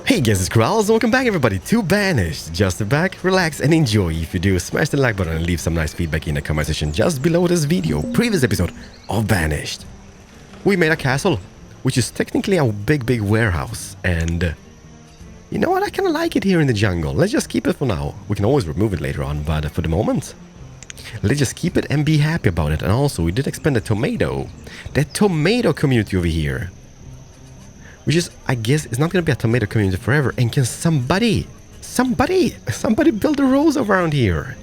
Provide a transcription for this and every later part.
Hey guys, it's Keralis, welcome back everybody to Banished. Just sit back, relax and enjoy. If you do, smash the like button and leave some nice feedback in the comment section just below this video. Previous episode of Banished. We made a castle, which is technically a big warehouse. And you know what, I kind of like it here in the jungle. Let's just keep it for now. We can always remove it later on, but for the moment, let's just keep it and be happy about it. And also, we did expand the tomato community over here. Which is, I guess, it's not going to be a tomato community forever. And can somebody build a road around here?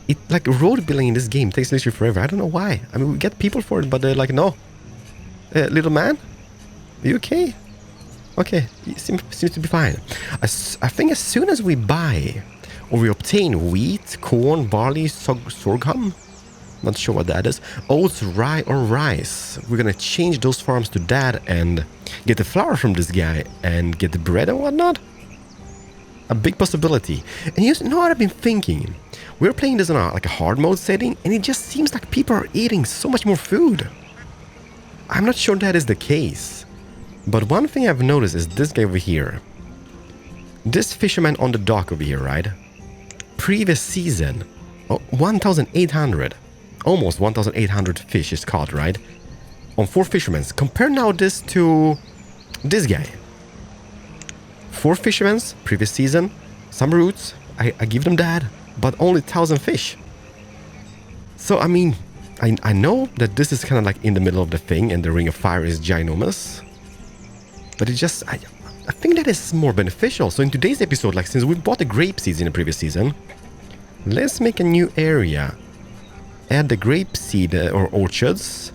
It, like, road building in this game takes literally forever. I don't know why. I mean, we get people for it, but they're like, no. Little man? Are you okay? Okay, seems to be fine. I think as soon as we buy or we obtain wheat, corn, barley, sorghum, not sure what that is, oats, rye, or rice, we're gonna change those farms to that and get the flour from this guy and get the bread and whatnot. A big possibility. And you know what I've been thinking? We're playing this on like a hard mode setting, and it just seems like people are eating so much more food. I'm not sure that is the case. But one thing I've noticed is this guy over here. This fisherman on the dock over here, right? Previous season, 1,800. Almost 1,800 fish is caught, right? On 4 fishermen. Compare now this to this guy. 4 fishermen, previous season. Some roots, I give them that, but only 1,000 fish. So, I mean, I know that this is kind of like in the middle of the thing and the Ring of Fire is ginormous. But it just, I think that is more beneficial. So in today's episode, like since we bought the grape seeds in the previous season, let's make a new area. Add the grape seed or orchards,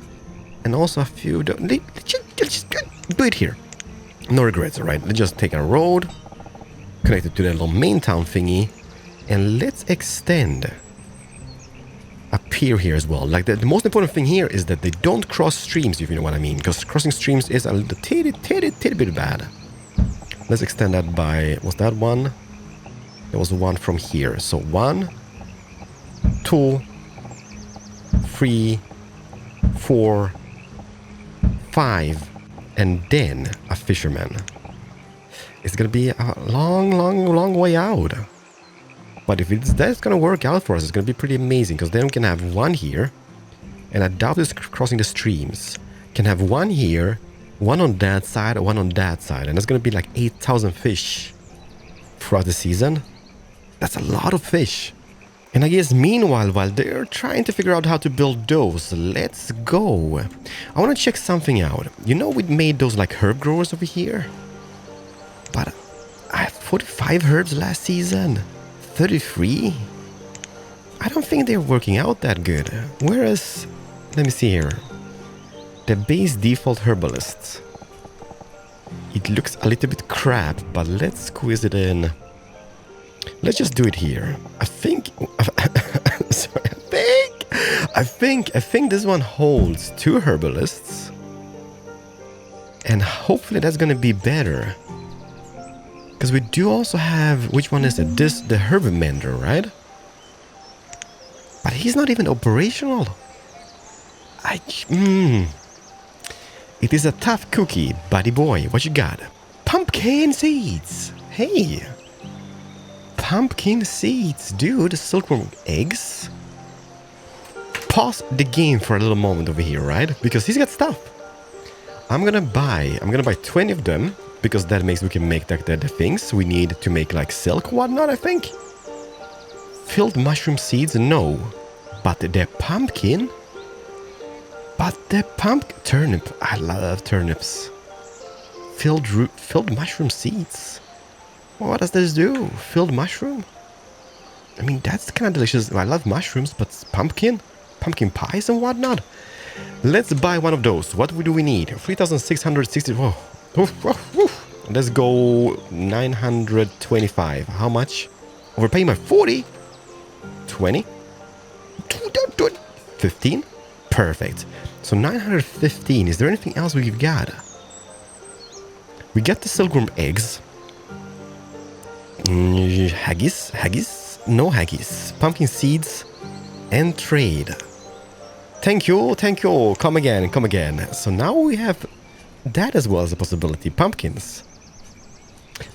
and also a few. Let's just do it here. No regrets, alright? Let's just take a road, connect it to the little main town thingy, and let's extend a pier here as well. Like the most important thing here is that they don't cross streams, if you know what I mean, because crossing streams is a little titty bit bad. Let's extend that by, was that one? There was one from here. So 1, 2, 3, 4, 5, and then a fisherman. It's gonna be a long way out. But if that's gonna work out for us, it's gonna be pretty amazing, because then we can have one here, and I doubt it's crossing the streams. Can have one here, one on that side, one on that side, and it's gonna be like 8,000 fish throughout the season. That's a lot of fish. And I guess meanwhile, while they're trying to figure out how to build those, let's go. I want to check something out. You know, we made those like herb growers over here. But I had 45 herbs last season. 33? I don't think they're working out that good. Whereas, let me see here. The base default herbalists. It looks a little bit crap, but let's squeeze it in. Let's just do it here. I think this one holds 2 herbalists. And hopefully that's gonna be better. Because we do also have, which one is it? This, the herb mender, right? But he's not even operational. It is a tough cookie, buddy boy. What you got? Pumpkin seeds. Hey. Pumpkin seeds, dude. Silkworm eggs. Pause the game for a little moment over here, right? Because he's got stuff. I'm gonna buy 20 of them, because that means we can make the things we need to make like silk whatnot, I think. Filled mushroom seeds, no. But the pumpkin. Turnip. I love turnips. Filled mushroom seeds. What does this do? Filled mushroom? I mean, that's kind of delicious. I love mushrooms, but pumpkin pies and whatnot. Let's buy one of those. What do we need? 3,660. Whoa. Let's go 925. How much? Overpaying by 40? 20? 15? Perfect. So 915. Is there anything else we've got? We got the silkworm eggs. Haggis? No haggis. Pumpkin seeds and trade. Thank you. Come again. So now we have that as well as a possibility. Pumpkins.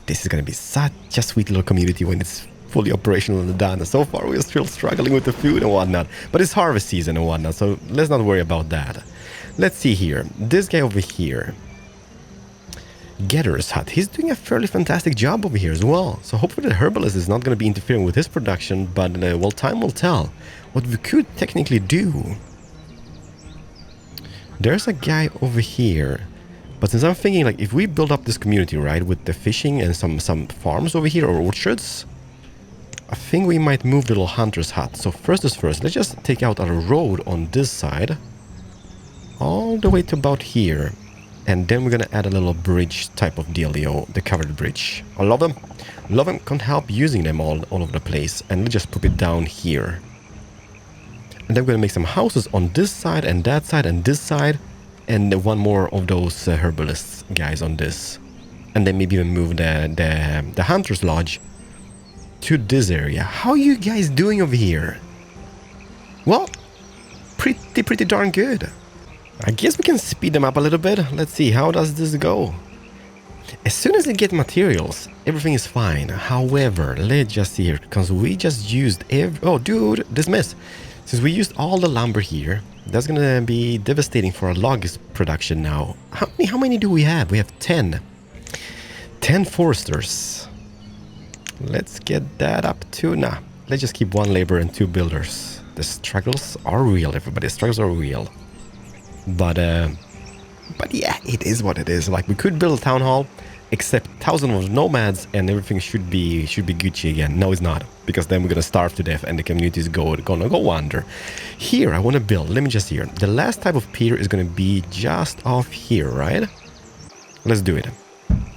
This is gonna be such a sweet little community when it's fully operational and done. So far we're still struggling with the food and whatnot, but it's harvest season and whatnot, so let's not worry about that. Let's see here. This guy over here, Getter's Hut, he's doing a fairly fantastic job over here as well. So hopefully the herbalist is not going to be interfering with his production, but well, time will tell. What we could technically do, there's a guy over here, but since I'm thinking like if we build up this community, right, with the fishing and some farms over here or orchards, I think we might move the little hunter's hut. So first is first, let's just take out a road on this side all the way to about here. And then we're gonna add a little bridge type of dealio, the covered bridge. I love them. Love them, can't help using them all over the place. And let's just put it down here. And then we're gonna make some houses on this side and that side and this side. And one more of those herbalists guys on this. And then maybe even move the hunter's lodge to this area. How are you guys doing over here? Well, pretty darn good. I guess we can speed them up a little bit. Let's see, how does this go? As soon as they get materials, everything is fine. However, let's just see here, because we just used oh dude, dismiss. Since we used all the lumber here, that's gonna be devastating for our logs production now. How many do we have? We have 10. 10 foresters. Let's get that up to, nah, let's just keep 1 laborer and 2 builders. The struggles are real, everybody, the struggles are real. But yeah, it is what it is. Like, we could build a town hall, except thousands of nomads, and everything should be Gucci again. No, it's not, because then we're gonna starve to death, and the community is gonna go under. Here, I want to build. Let me just hear. The last type of pier is gonna be just off here, right? Let's do it.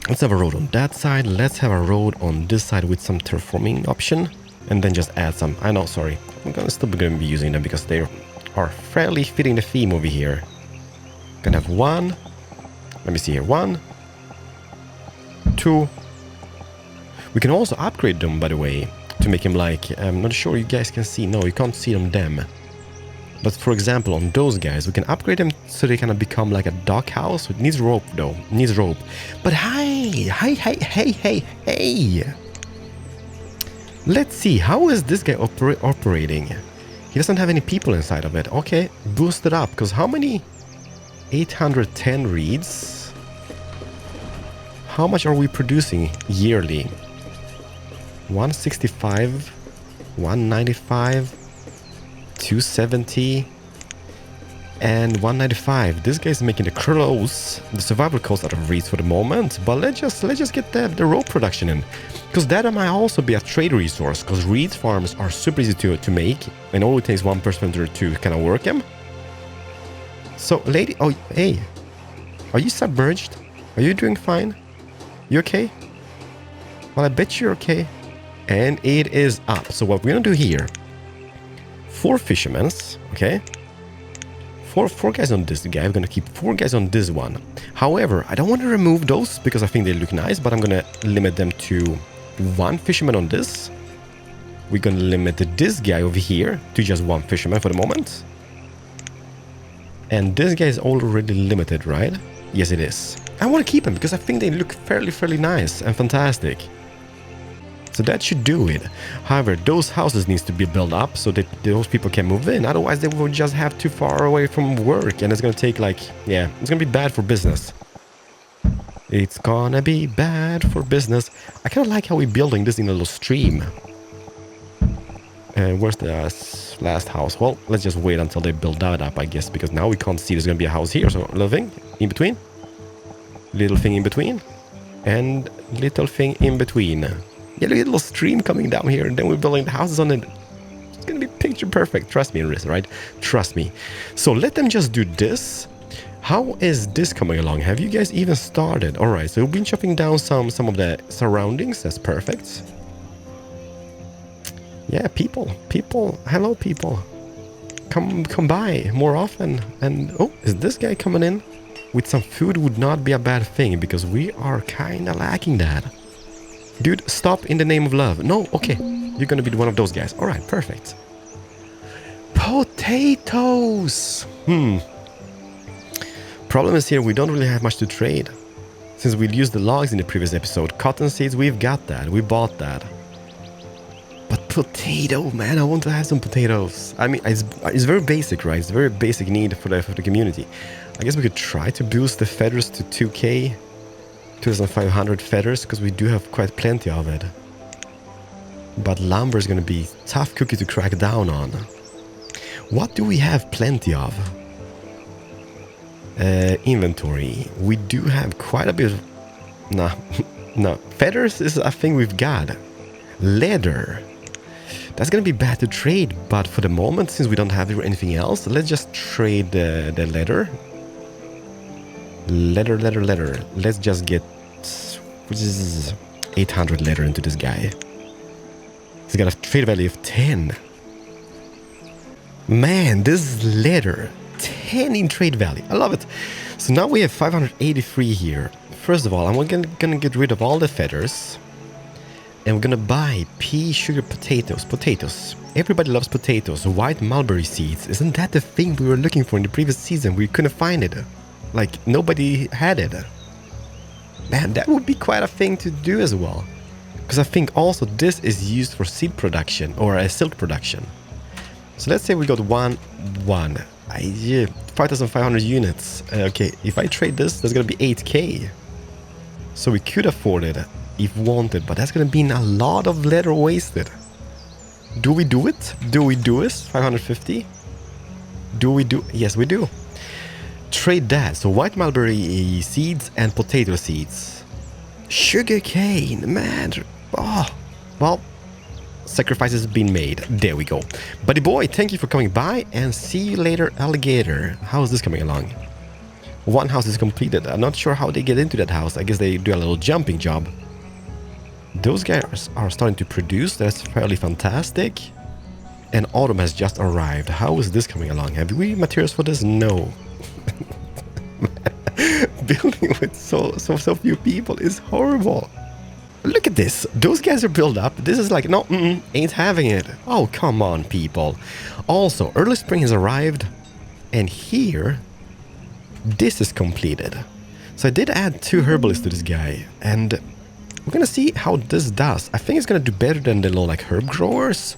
Let's have a road on that side. Let's have a road on this side with some terraforming option, and then just add some. I know, sorry, I'm still gonna be using them because they are fairly fitting the theme over here. Gonna have 1. Let me see here. 1, 2. We can also upgrade them, by the way, to make them like, I'm not sure you guys can see. No, you can't see them. But for example, on those guys, we can upgrade them so they kind of become like a dock house. It needs rope though. It needs rope. But hey. Let's see. How is this guy operating? He doesn't have any people inside of it. Okay, boost it up. Because how many? 810 reeds. How much are we producing yearly? 165, 195, 270, and 195. This guy's making the survival cost out of reeds for the moment. But let's just get the rope production in, because that might also be a trade resource. Because reed farms are super easy to make, and only takes 1 person to kind of work them. So, lady, oh, hey, are you submerged? Are you doing fine? You okay? Well, I bet you're okay. And it is up. So what we're gonna do here, 4 fishermen, okay? Four guys on this guy. I'm gonna keep 4 guys on this one. However, I don't want to remove those because I think they look nice, but I'm gonna limit them to 1 fisherman on this. We're gonna limit this guy over here to just 1 fisherman for the moment. And this guy is already limited, right? Yes, it is. I want to keep him because I think they look fairly nice and fantastic. So that should do it. However, those houses needs to be built up so that those people can move in. Otherwise, they will just have too far away from work. And it's going to take like, yeah, it's going to be bad for business. It's gonna be bad for business. I kind of like how we're building this in a little stream. Where's the last house? Well, let's just wait until they build that up, I guess, because now we can't see there's gonna be a house here. So little thing in between, little thing in between, and little thing in between. Yeah, look at a little stream coming down here, and then we're building the houses on it. It's gonna be picture perfect. Trust me, Riz, right? Trust me. So let them just do this. How is this coming along? Have you guys even started? All right, so we've been chopping down some of the surroundings. That's perfect. Yeah, people, hello people, come by more often. And oh, is this guy coming in with some food? Would not be a bad thing because we are kind of lacking that. Dude, stop in the name of love. No, okay, you're gonna be one of those guys. All right, perfect. Potatoes. Problem is here we don't really have much to trade. Since we used the logs in the previous episode, cotton seeds, we've got that. We bought that. But potato, man, I want to have some potatoes. I mean, it's very basic, right? It's a very basic need for the community. I guess we could try to boost the feathers to 2k, 2,500 feathers, because we do have quite plenty of it. But lumber is going to be tough cookie to crack down on. What do we have plenty of? Inventory. We do have quite a bit of... No. Feathers is a thing we've got. Leather. That's going to be bad to trade, but for the moment, since we don't have anything else, let's just trade the leather. Leather. Let's just get... which is 800 leather into this guy. He's got a trade value of 10. Man, this leather... 10 in trade value. I love it. So now we have 583 here. First of all, I'm gonna get rid of all the feathers. And we're gonna buy pea sugar potatoes. Potatoes. Everybody loves potatoes. White mulberry seeds. Isn't that the thing we were looking for in the previous season? We couldn't find it. Like, nobody had it. Man, that would be quite a thing to do as well. Because I think also this is used for seed production or silk production. So let's say we got 5,500 units. Okay, if I trade this, that's gonna be 8k. So we could afford it if wanted, but that's gonna be a lot of leather wasted. Do we do it? Do we do this? 550? Do we do? Yes, we do. Trade that. So white mulberry seeds and potato seeds. Sugar cane, man. Oh, well. Sacrifices have been made. There we go. Buddy boy, thank you for coming by, and see you later, alligator. How is this coming along? One house is completed. I'm not sure how they get into that house. I guess they do a little jumping job. Those guys are starting to produce. That's fairly fantastic. And autumn has just arrived. How is this coming along? Have we materials for this? No. Building with so few people is horrible. Look at this. Those guys are built up. This is like, no, ain't having it. Oh, come on, people. Also, early spring has arrived. And here, this is completed. So I did add 2 herbalists to this guy. And we're going to see how this does. I think it's going to do better than the little, like, herb growers.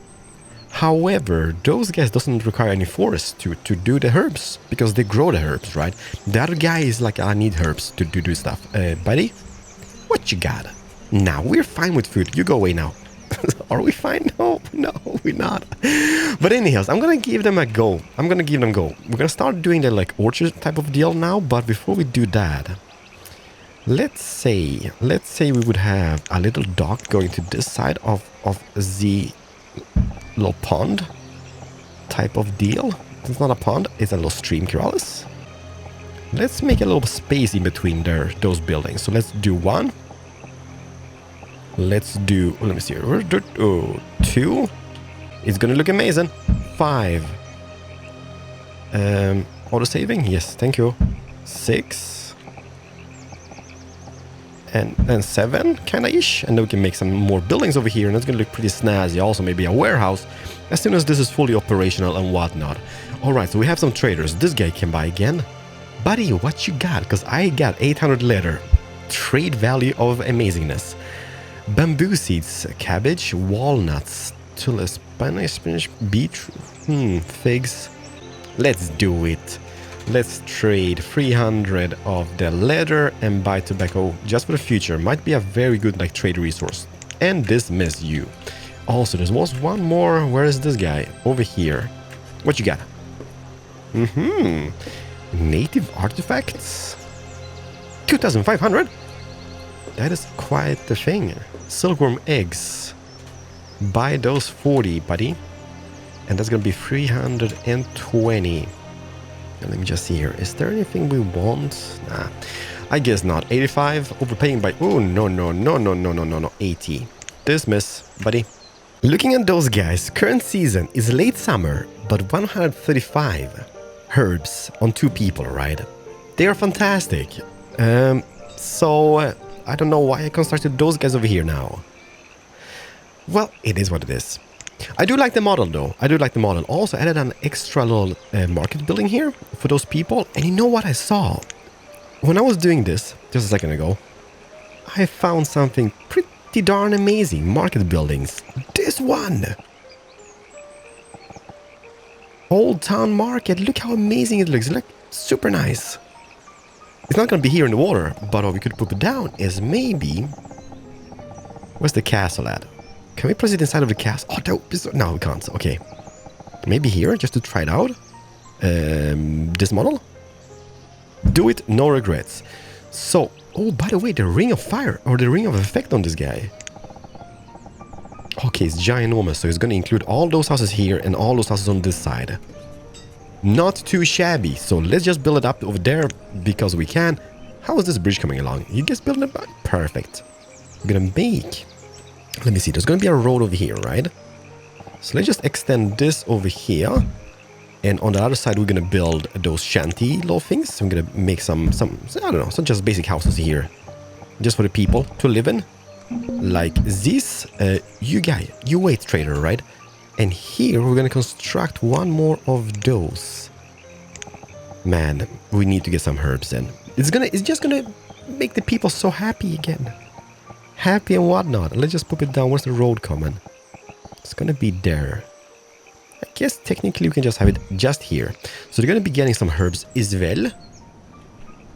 However, those guys doesn't require any forest to do the herbs. Because they grow the herbs, right? The other guy is like, I need herbs to do stuff. Buddy, what you got? Now, we're fine with food. You go away now. Are we fine? No, we're not. But anyhow, I'm going to give them a go. We're going to start doing the like orchard type of deal now. But before we do that, let's say we would have a little dock going to this side of the little pond type of deal. It's not a pond. It's a little stream, Keralis. Let's make a little space in between those buildings. So let's do one. Let's do, let me see, 2. It's gonna look amazing. 5. Auto saving, yes, thank you. 6. And 7, kinda ish. And then we can make some more buildings over here, and it's gonna look pretty snazzy. Also maybe a warehouse as soon as this is fully operational and whatnot. Alright, so we have some traders. This guy can buy again. Buddy, what you got? Because I got 800 leather. Trade value of amazingness. Bamboo seeds, cabbage, walnuts, tulips, spinach, beetroot, figs. Let's do it. Let's trade 300 of the leather and buy tobacco just for the future. Might be a very good like trade resource. And dismiss you. Also, there was one more. Where is this guy? Over here. What you got? Native artifacts. 2,500. That is quite the thing. Silkworm eggs. Buy those 40, buddy. And that's gonna be 320. And let me just see here. Is there anything we want? Nah, I guess not. 85. Overpaying by... Oh, no. 80. Dismiss, buddy. Looking at those guys, current season is late summer, but 135 herbs on 2 people, right? They are fantastic. So... I don't know why I constructed those guys over here now. Well, it is what it is. I do like the model though. Also added an extra little market building here for those people. And you know what I saw? When I was doing this just a second ago, I found something pretty darn amazing. Market buildings. This one! Old Town Market. Look how amazing it looks. Look, super nice. It's not gonna be here in the water, but what we could put it down is maybe... Where's the castle at? Can we place it inside of the castle? Oh, no, we can't. Okay. Maybe here, just to try it out. This model? Do it, no regrets. So, oh, by the way, the ring of fire, or the ring of effect on this guy. Okay, it's ginormous, so it's gonna include all those houses here and all those houses on this side. Not too shabby, so let's just build it up over there because we can. How is this bridge coming along? You guys building it? Perfect. We're gonna make... Let me see, there's gonna be a road over here, right? So let's just extend this over here. And on the other side, we're gonna build those shanty little things. I'm gonna make some, I don't know, some just basic houses here. Just for the people to live in. Like this. You wait, trader, right? And here, we're gonna construct one more of those. Man, we need to get some herbs in. It's just gonna make the people so happy again. Happy and whatnot. Let's just put it down. Where's the road coming? It's gonna be there. I guess technically we can just have it just here. So they're gonna be getting some herbs as well.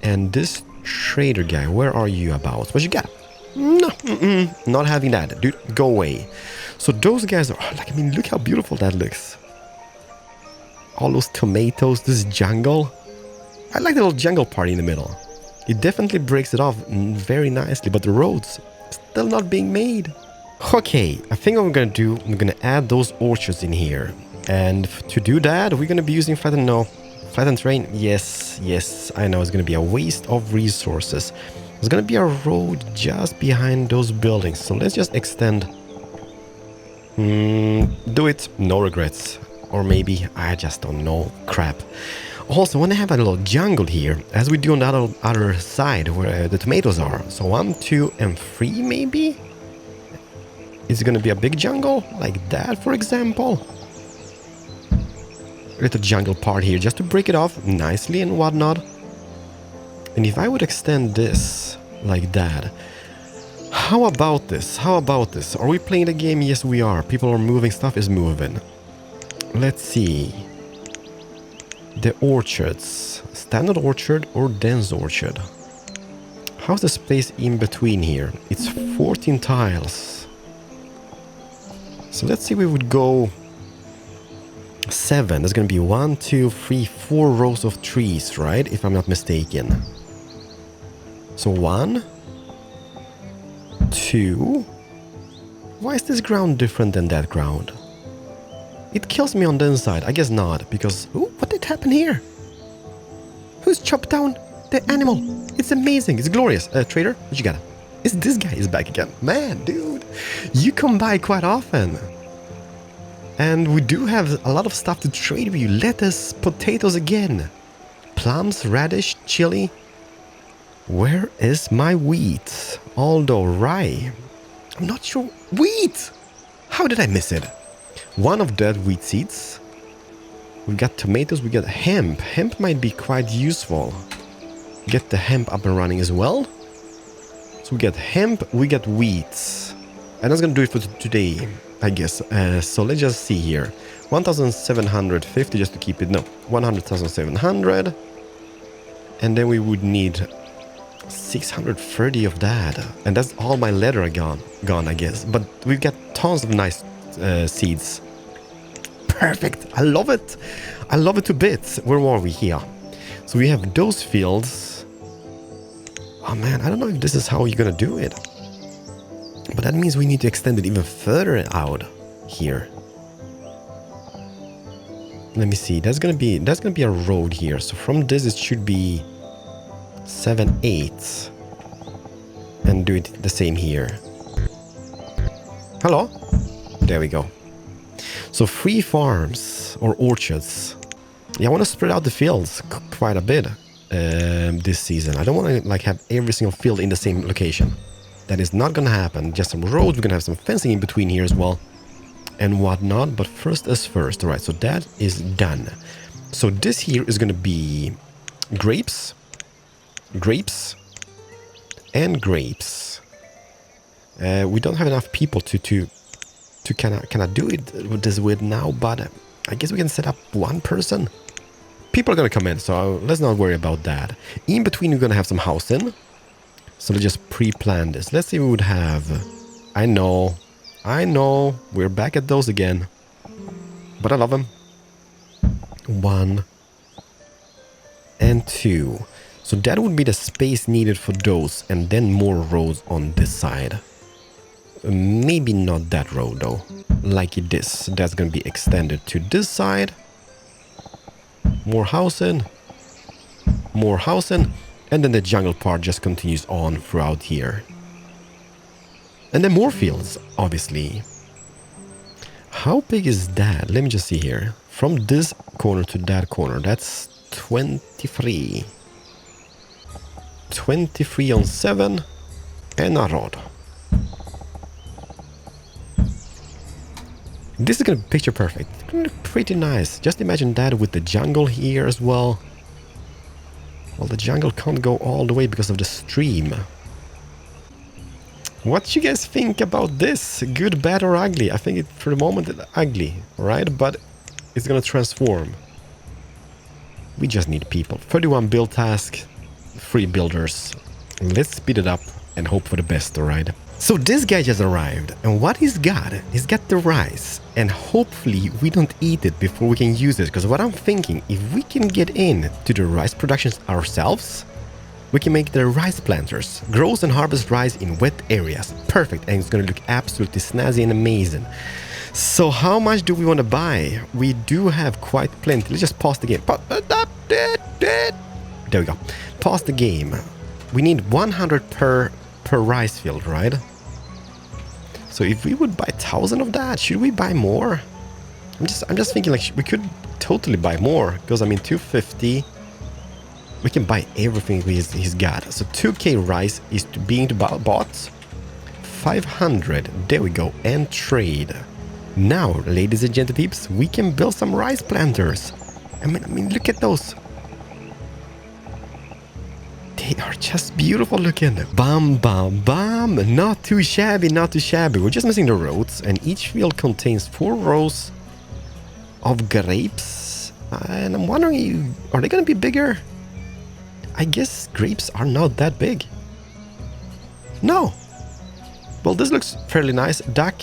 And this trader guy, where are you about? What you got? No, not having that. Dude, go away. So those guys are like, I mean, look how beautiful that looks. All those tomatoes, this jungle. I like the little jungle party in the middle. It definitely breaks it off very nicely, but the roads still not being made. Okay, I think what I'm gonna do, I'm gonna add those orchards in here. And to do that, we're gonna be using flattened terrain. Yes, I know it's gonna be a waste of resources. There's gonna be a road just behind those buildings. So let's just extend. Do it, no regrets. Or maybe, I just don't know. Crap. Also, when I have a little jungle here, as we do on the other side where the tomatoes are. So 1, 2, and 3 maybe? Is it gonna be a big jungle? Like that, for example? A little jungle part here, just to break it off nicely and whatnot. And if I would extend this like that... How about this? Are we playing the game? Yes, we are. People are moving, stuff is moving. Let's see. The orchards. Standard orchard or dense orchard? How's the space in between here? It's 14 tiles. So let's see, we would go 7. There's gonna be 1, 2, 3, 4 rows of trees, right? If I'm not mistaken. So 1, 2. Why is this ground different than that ground? It kills me on the inside. I guess not, because... Ooh, what did happen here? Who's chopped down the animal? It's amazing. It's glorious. Trader, what you got? This guy is back again. Man, dude, you come by quite often. And we do have a lot of stuff to trade with you. Lettuce, potatoes again. Plums, radish, chili. Where is my wheat? Although rye. I'm not sure. Wheat! How did I miss it? 1 of that wheat seeds. We got tomatoes, we got hemp. Hemp might be quite useful. Get the hemp up and running as well. So we got hemp, we got wheat. And that's gonna do it for today, I guess. So let's just see here. 1,750 just to keep it. No, 100,700. And then we would need 630 of that. And that's all my leather gone, I guess. But we've got tons of nice seeds. Perfect. I love it. I love it to bits. Where were we here? So we have those fields. Oh man, I don't know if this is how you're gonna do it. But that means we need to extend it even further out here. Let me see. That's gonna be a road here. So from this it should be 7, 8. And do it the same here. Hello? There we go. So 3 farms or orchards. Yeah, I want to spread out the fields quite a bit this season. I don't want to like have every single field in the same location. That is not gonna happen. Just some roads. We're gonna have some fencing in between here as well, and whatnot. But first as first. All right. So that is done. So this here is gonna be grapes, and grapes. We don't have enough people to kind of do it with this with now, but I guess we can set up one person. People are gonna come in, so let's not worry about that. In between, we're gonna have some housing. So let's just pre-plan this. Let's see, we would have... I know, we're back at those again. But I love them. 1 and 2. So that would be the space needed for those, and then more rows on this side. Maybe not that row though. Like this. That's gonna be extended to this side. More housing. More housing. And then the jungle part just continues on throughout here. And then more fields, obviously. How big is that? Let me just see here. From this corner to that corner, that's 23. 23 on 7. And a rod. This is gonna be picture perfect. It's gonna look pretty nice. Just imagine that with the jungle here as well. Well, the jungle can't go all the way because of the stream. What do you guys think about this? Good, bad, or ugly? I think for the moment it's ugly, right? But it's gonna transform. We just need people. 31 build task, 3 builders. Let's speed it up and hope for the best, alright? So this guy just arrived, and what he's got the rice, and hopefully we don't eat it before we can use it, because what I'm thinking, if we can get in to the rice productions ourselves, we can make the rice planters, grows and harvest rice in wet areas. Perfect, and it's gonna look absolutely snazzy and amazing. So how much do we want to buy? We do have quite plenty. Let's just pause the game. There we go. Pause the game. We need 100 per rice field, right? So if we would buy 1,000 of that, should we buy more? I'm just thinking like we could totally buy more, because I mean 250. We can buy everything he's got. So 2k rice is being bought. 500. There we go. And trade. Now, ladies and gentlemen, we can build some rice planters. I mean, look at those. They are just beautiful looking. Bam, bam, bam. Not too shabby, not too shabby. We're just missing the roads, and each field contains 4 rows of grapes. And I'm wondering, are they going to be bigger? I guess grapes are not that big. No. Well, this looks fairly nice. Duck,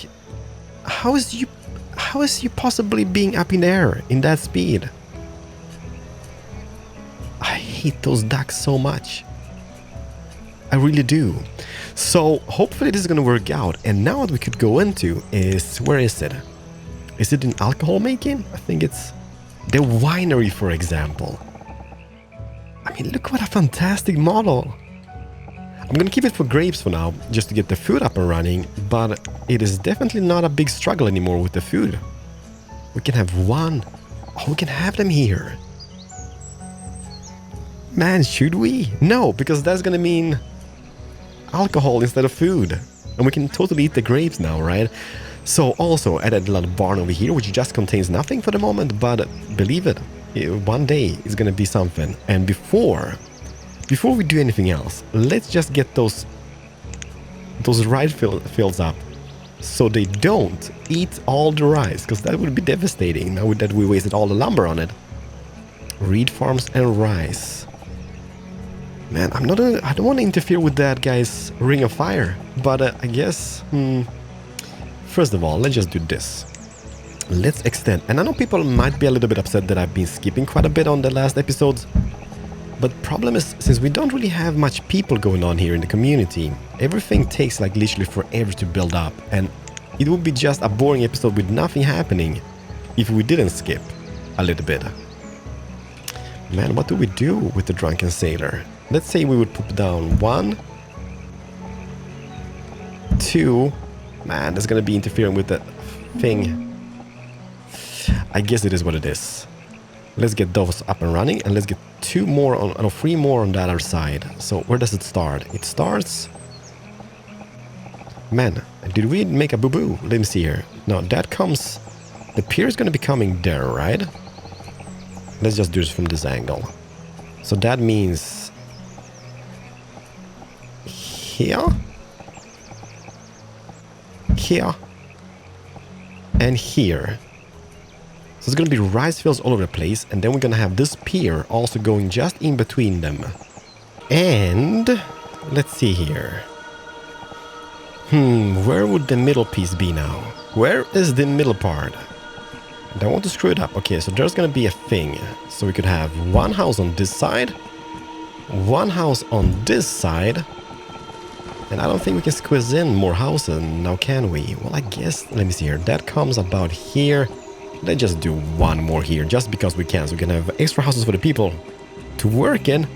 how is you possibly being up in the air in that speed? I hate those ducks so much. I really do. So hopefully this is going to work out. And now what we could go into is, where is it? Is it in alcohol making? I think it's the winery, for example. I mean, look what a fantastic model. I'm going to keep it for grapes for now, just to get the food up and running. But it is definitely not a big struggle anymore with the food. We can have one. Oh, we can have them here. Man, should we? No, because that's gonna mean alcohol instead of food. And we can totally eat the grapes now, right? So also added a little barn over here, which just contains nothing for the moment, but believe it, one day it's gonna be something. And before we do anything else, let's just get those rice fields up, so they don't eat all the rice, because that would be devastating now that we wasted all the lumber on it. Reed farms and rice. Man, I don't want to interfere with that guy's ring of fire, but I guess, first of all, let's just do this. Let's extend, and I know people might be a little bit upset that I've been skipping quite a bit on the last episodes, but problem is, since we don't really have much people going on here in the community, everything takes like literally forever to build up, and it would be just a boring episode with nothing happening if we didn't skip a little bit. Man, what do we do with the drunken sailor? Let's say we would put down 1, 2. Man, that's gonna be interfering with that thing. I guess it is what it is. Let's get those up and running, and let's get 3 more on the other side. So where does it start? It starts... Man, did we make a boo-boo? Let me see here. No, that comes... The pier is gonna be coming there, right? Let's just do this from this angle. So that means... here, here, and here. So it's gonna be rice fields all over the place, and then we're gonna have this pier also going just in between them. And let's see here. Where would the middle piece be now? Where is the middle part? I don't want to screw it up. Okay, so there's gonna be a thing. So we could have one house on this side, one house on this side, and I don't think we can squeeze in more houses now, can we? Well, I guess, let me see here. That comes about here. Let's just do one more here, just because we can. So we can have extra houses for the people to work in.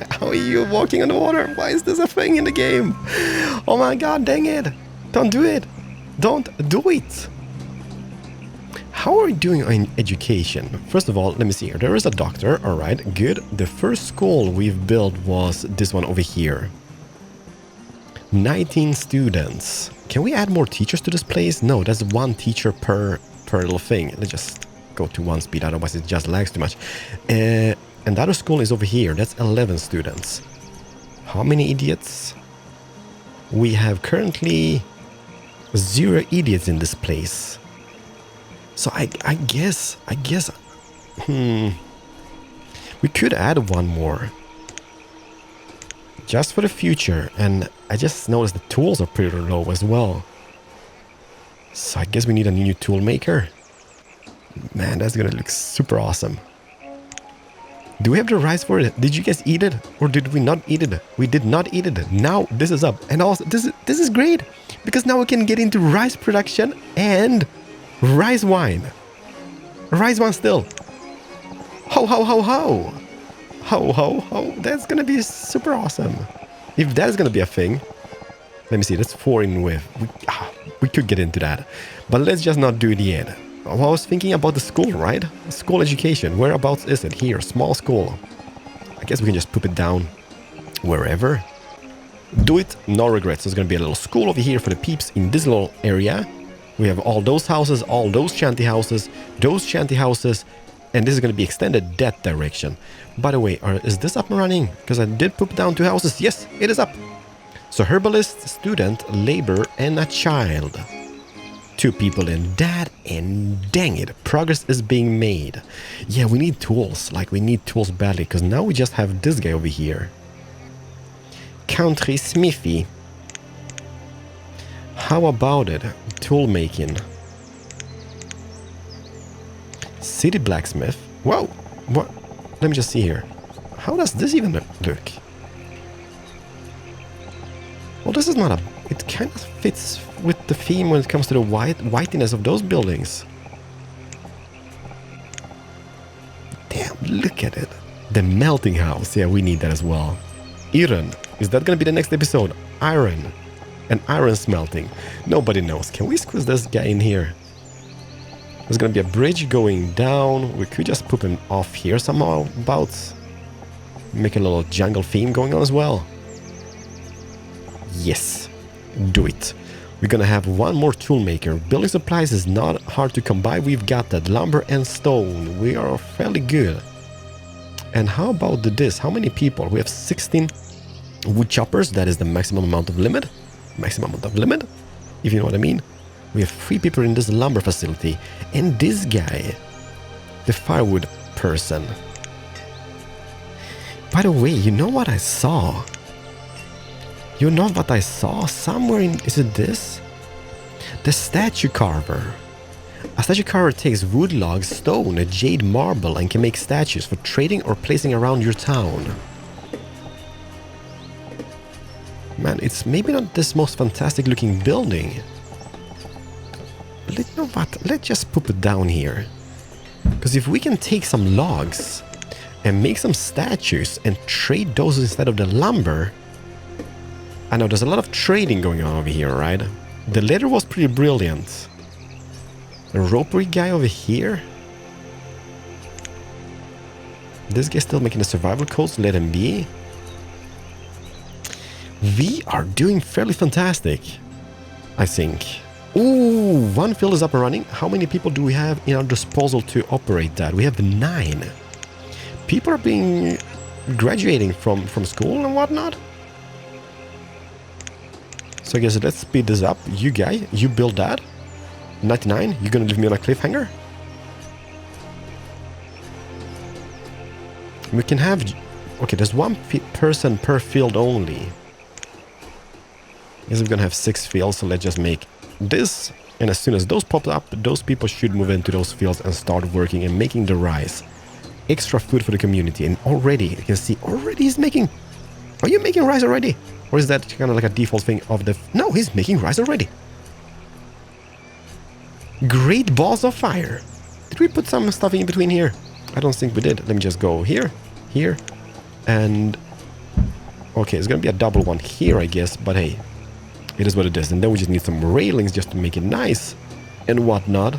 How are you walking on the water? Why is this a thing in the game? Oh my god, dang it. Don't do it. Don't do it. How are we doing in education? First of all, let me see here. There is a doctor. All right, good. The first school we've built was this one over here. 19 students. Can we add more teachers to this place? No, that's one teacher per little thing. Let's just go to 1 speed, otherwise it just lags too much. And the other school is over here. That's 11 students. How many idiots? We have currently 0 idiots in this place. So I guess, we could add one more. Just for the future. And I just noticed the tools are pretty low as well. So I guess we need a new tool maker. Man, that's gonna look super awesome. Do we have the rice for it? Did you guys eat it? Or did we not eat it? We did not eat it. Now this is up. And also this is great. Because now we can get into rice production and rice wine. Rice wine still. Ho ho ho ho. Ho ho ho. That's gonna be super awesome. If that's gonna be a thing. Let me see, that's 4 in width. We could get into that. But let's just not do it yet. I was thinking about the school, right? School education. Whereabouts is it? Here, small school. I guess we can just put it down wherever. Do it, no regrets. There's gonna be a little school over here for the peeps in this little area. We have all those houses, all those shanty houses, and this is gonna be extended that direction. By the way, is this up and running? Because I did put down 2 houses. Yes, it is up. So herbalist, student, labor, and a child. 2 people in that, and dang it, progress is being made. Yeah, we need tools. Like, we need tools badly, because now we just have this guy over here. Country smithy. How about it? Tool making. City blacksmith. Whoa! What? Let me just see here. How does this even look? Well, this is not a... It kind of fits with the theme when it comes to the whiteness of those buildings. Damn, look at it. The melting house. Yeah, we need that as well. Iron. Is that going to be the next episode? Iron. And iron smelting. Nobody knows. Can we squeeze this guy in here? There's going to be a bridge going down. We could just put him off here somehow. About... Make a little jungle theme going on as well. Yes. Do it. We're gonna have one more tool maker. Building supplies is not hard to come by. We've got that lumber and stone. We are fairly good. And how about this? How many people? We have 16 wood choppers. That is the maximum amount of limit. Maximum amount of limit, if you know what I mean. We have 3 people in this lumber facility. And this guy, the firewood person. By the way, you know what I saw? You know what I saw? Somewhere in... Is it this? The statue carver. A statue carver takes wood logs, stone, a jade marble, and can make statues for trading or placing around your town. Man, it's maybe not this most fantastic looking building. But you know what? Let's just put it down here. Because if we can take some logs and make some statues and trade those instead of the lumber... I know there's a lot of trading going on over here, right? The leather was pretty brilliant. The ropery guy over here. This guy's still making the survival codes. Let him be. We are doing fairly fantastic, I think. Ooh, 1 field is up and running. How many people do we have in our disposal to operate that? We have 9. People are being graduating from school and whatnot. So I guess let's speed this up. You guy, you build that. 99, you're gonna leave me on a cliffhanger? We can have... Okay, there's one person per field only. I guess we're gonna have 6 fields, so let's just make this. And as soon as those pop up, those people should move into those fields and start working and making the rice. Extra food for the community. And already, you can see, already he's making... Are you making rice already? Or is that kind of like a default thing of the... No, he's making rice already. Great balls of fire. Did we put some stuff in between here? I don't think we did. Let me just go here, here, and... Okay, it's gonna be a double one here, I guess, but hey, it is what it is. And then we just need some railings just to make it nice and whatnot.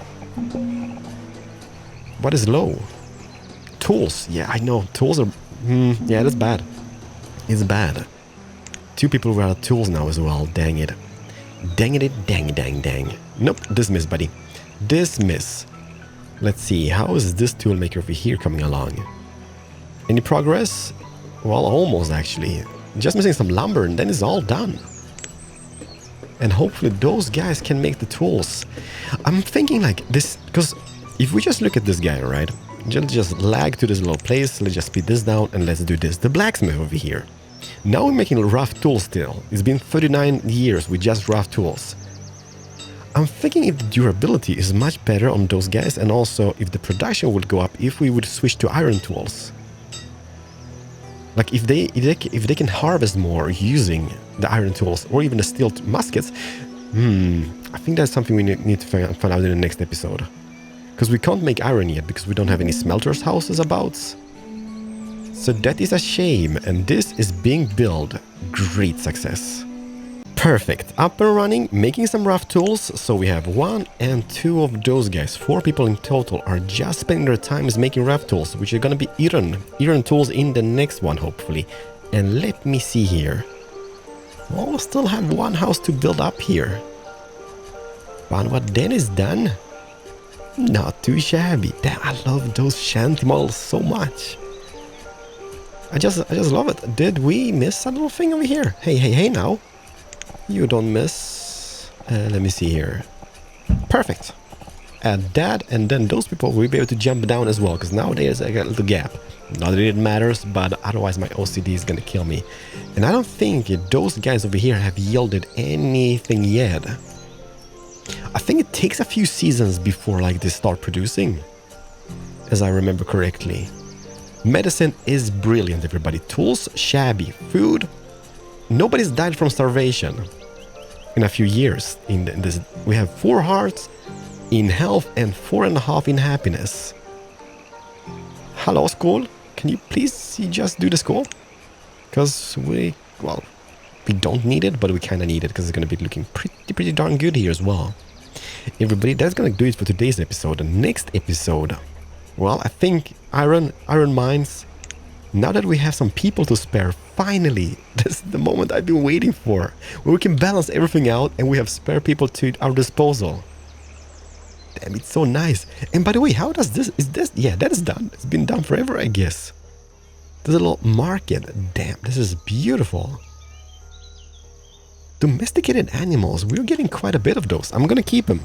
What is low? Tools. Yeah, I know. Tools are... yeah, that's bad. It's bad. 2 people were out of tools now as well. Dang it. Dang it, dang. Nope, dismiss, buddy. Dismiss. Let's see, how is this toolmaker over here coming along? Any progress? Well, almost actually. Just missing some lumber and then it's all done. And hopefully those guys can make the tools. I'm thinking like this, because if we just look at this guy, right? Just lag to this little place, let's just speed this down and let's do this. The blacksmith over here. Now we're making rough tools still. It's been 39 years with just rough tools. I'm thinking if the durability is much better on those guys and also if the production would go up if we would switch to iron tools. Like if they can harvest more using the iron tools or even the steel muskets. I think that's something we need to find out in the next episode. Because we can't make iron yet because we don't have any smelters houses about. So that is a shame, and this is being built. Great success. Perfect. Up and running, making some rough tools. So we have 1 and 2 of those guys. 4 people in total are just spending their time making rough tools, which are going to be iron tools in the next one, hopefully. And let me see here. Well, we'll still have 1 house to build up here. But what then is done? Not too shabby. Damn, I love those shanty models so much. I just love it. Did we miss a little thing over here? Hey now. You don't miss. Let me see here. Perfect. Add that, and then those people will be able to jump down as well, because nowadays I got a little gap. Not that it matters, but otherwise my OCD is gonna kill me. And I don't think those guys over here have yielded anything yet. I think it takes a few seasons before like they start producing, as I remember correctly. Medicine is brilliant, everybody. Tools, shabby. Food, nobody's died from starvation in a few years. In this, we have 4 hearts in health and 4.5 in happiness. Hello, school. Can you please just do the school? Because we don't need it, but we kind of need it because it's going to be looking pretty darn good here as well. Everybody, that's going to do it for today's episode. The next episode, well, I think iron mines. Now that we have some people to spare, finally, this is the moment I've been waiting for, where we can balance everything out and we have spare people to our disposal. Damn, it's so nice. And by the way, how does this, yeah, that is done. It's been done forever, I guess. There's a little market. Damn, this is beautiful. Domesticated animals, we're getting quite a bit of those. I'm gonna keep them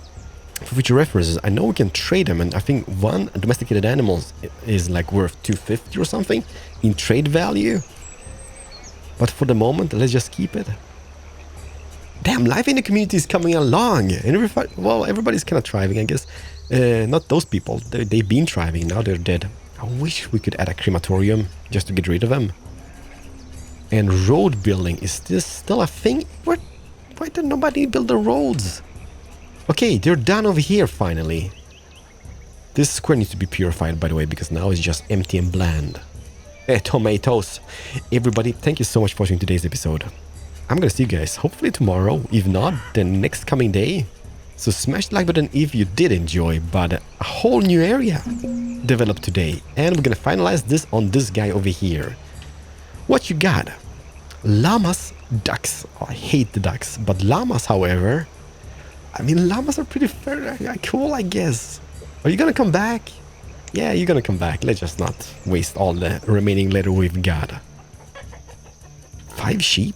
for future references. I know we can trade them, and I think 1 domesticated animal is like worth 250 or something in trade value. But for the moment, let's just keep it. Damn, life in the community is coming along. And everybody's kind of thriving, I guess. Not those people. They've been thriving. Now they're dead. I wish we could add a crematorium just to get rid of them. And road building, is this still a thing? Why did nobody build the roads? Okay, they're done over here finally. This square needs to be purified, by the way, because now it's just empty and bland. Tomatoes. Everybody, thank you so much for watching today's episode. I'm gonna see you guys hopefully tomorrow, if not, the next coming day. So smash the like button if you did enjoy, but a whole new area developed today. And we're gonna finalize this on this guy over here. What you got? Llamas, ducks. Oh, I hate the ducks, but llamas, however, I mean, llamas are pretty cool, I guess. Are you gonna come back? Yeah, you're gonna come back. Let's just not waste all the remaining leather we've got. 5 sheep?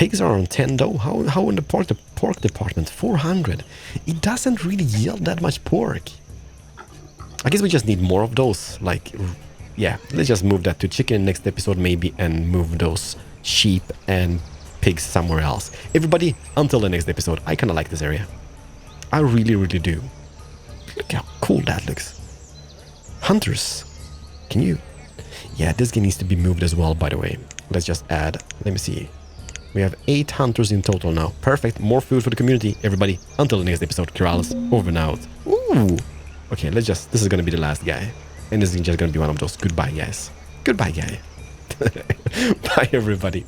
Pigs are on 10 though. How in the pork department? 400. It doesn't really yield that much pork. I guess we just need more of those. Like, yeah, let's just move that to chicken in next episode maybe and move those sheep and pigs somewhere else. Everybody, until the next episode. I kind of like this area. I really, really do. Look how cool that looks. Hunters. Can you? Yeah, this guy needs to be moved as well, by the way. Let's just add. Let me see. We have 8 hunters in total now. Perfect. More food for the community. Everybody, until the next episode. Keralis, over and out. Ooh. Okay, let's just... This is going to be the last guy. And this is just going to be one of those goodbye guys. Goodbye, guy. Bye, everybody.